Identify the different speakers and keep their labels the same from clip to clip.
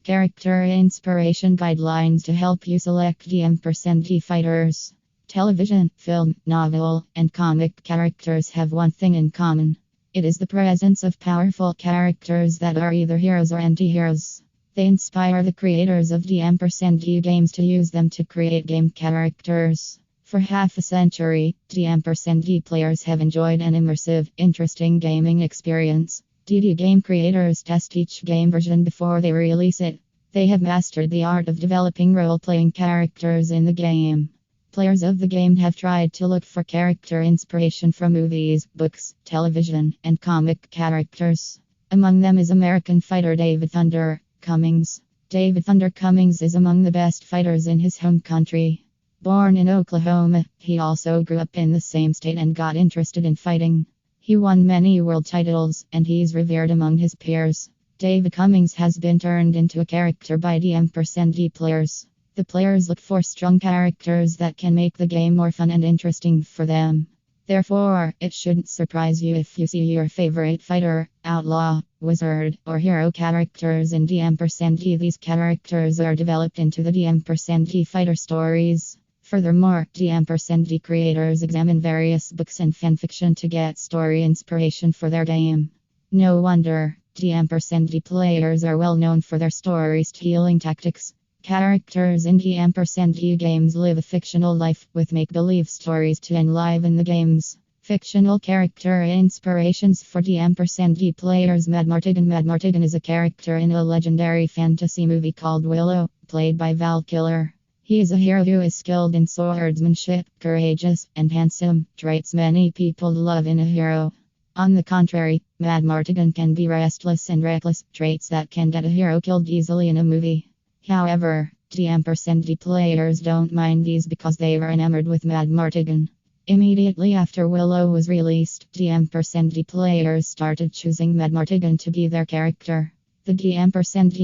Speaker 1: Character inspiration guidelines to help you select the D fighters. Television, film, novel, and comic characters have one thing in common. It is the presence of powerful characters that are either heroes or anti-heroes. They inspire the creators of D games to use them to create game characters. For half a century, D players have enjoyed an immersive, interesting gaming experience. DD game creators test each game version before they release it. They have mastered the art of developing role-playing characters in the game. Players of the game have tried to look for character inspiration from movies, books, television, and comic characters. Among them is American fighter David Thunder Cummings. David Thunder Cummings is among the best fighters in his home country. Born in Oklahoma, he also grew up in the same state and got interested in fighting. He won many world titles, and he's revered among his peers. David Cummings has been turned into a character by D players. The players look for strong characters that can make the game more fun and interesting for them. Therefore, it shouldn't surprise you if you see your favorite fighter, outlaw, wizard, or hero characters in D. These characters are developed into the D fighter stories. Furthermore, D creators examine various books and fanfiction to get story inspiration for their game. No wonder, D players are well known for their story-stealing tactics. Characters in D games live a fictional life with make-believe stories to enliven the games. Fictional character inspirations for D players. Mad Martigan is a character in a legendary fantasy movie called Willow, played by Val Kilmer. He is a hero who is skilled in swordsmanship, courageous, and handsome, traits many people love in a hero. On the contrary, Mad Martigan can be restless and reckless, traits that can get a hero killed easily in a movie. However, D players don't mind these because they were enamored with Mad Martigan. Immediately after Willow was released, D players started choosing Mad Martigan to be their character. The D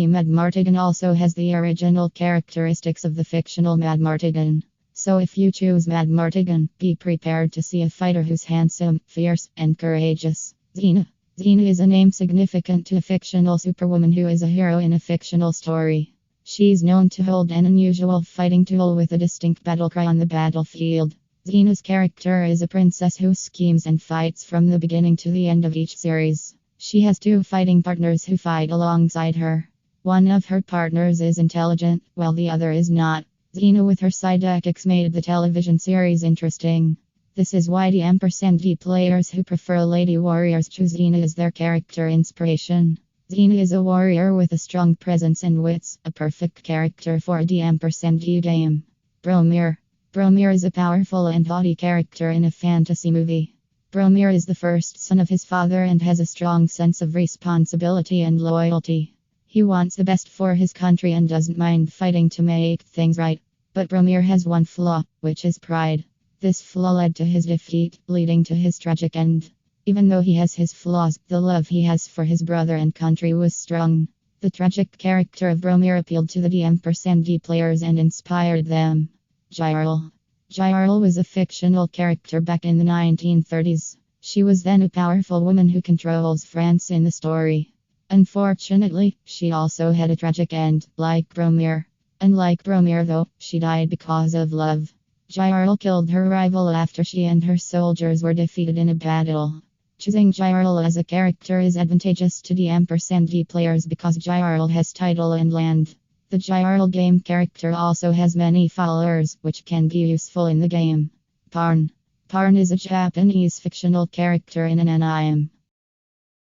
Speaker 1: Mad Martigan also has the original characteristics of the fictional Mad Martigan. So if you choose Mad Martigan, be prepared to see a fighter who's handsome, fierce, and courageous. Xena. Xena is a name significant to a fictional superwoman who is a hero in a fictional story. She's known to hold an unusual fighting tool with a distinct battle cry on the battlefield. Xena's character is a princess who schemes and fights from the beginning to the end of each series. She has two fighting partners who fight alongside her. One of her partners is intelligent, while the other is not. Xena with her sidekicks made the television series interesting. This is why D players who prefer lady warriors choose Xena as their character inspiration. Xena is a warrior with a strong presence and wits, a perfect character for a D game. Bromir. Bromir is a powerful and haughty character in a fantasy movie. Bromir is the first son of his father and has a strong sense of responsibility and loyalty. He wants the best for his country and doesn't mind fighting to make things right. But Bromir has one flaw, which is pride. This flaw led to his defeat, leading to his tragic end. Even though he has his flaws, the love he has for his brother and country was strong. The tragic character of Bromir appealed to the D players and inspired them. Gyarl. Gyarl was a fictional character back in the 1930s. She was then a powerful woman who controls France in the story. Unfortunately, she also had a tragic end, like Bromir. Unlike Bromir though, she died because of love. Gyarl killed her rival after she and her soldiers were defeated in a battle. Choosing Gyarl as a character is advantageous to D players because Gyarl has title and land. The Gyarl game character also has many followers, which can be useful in the game. Parn. Parn is a Japanese fictional character in an anime.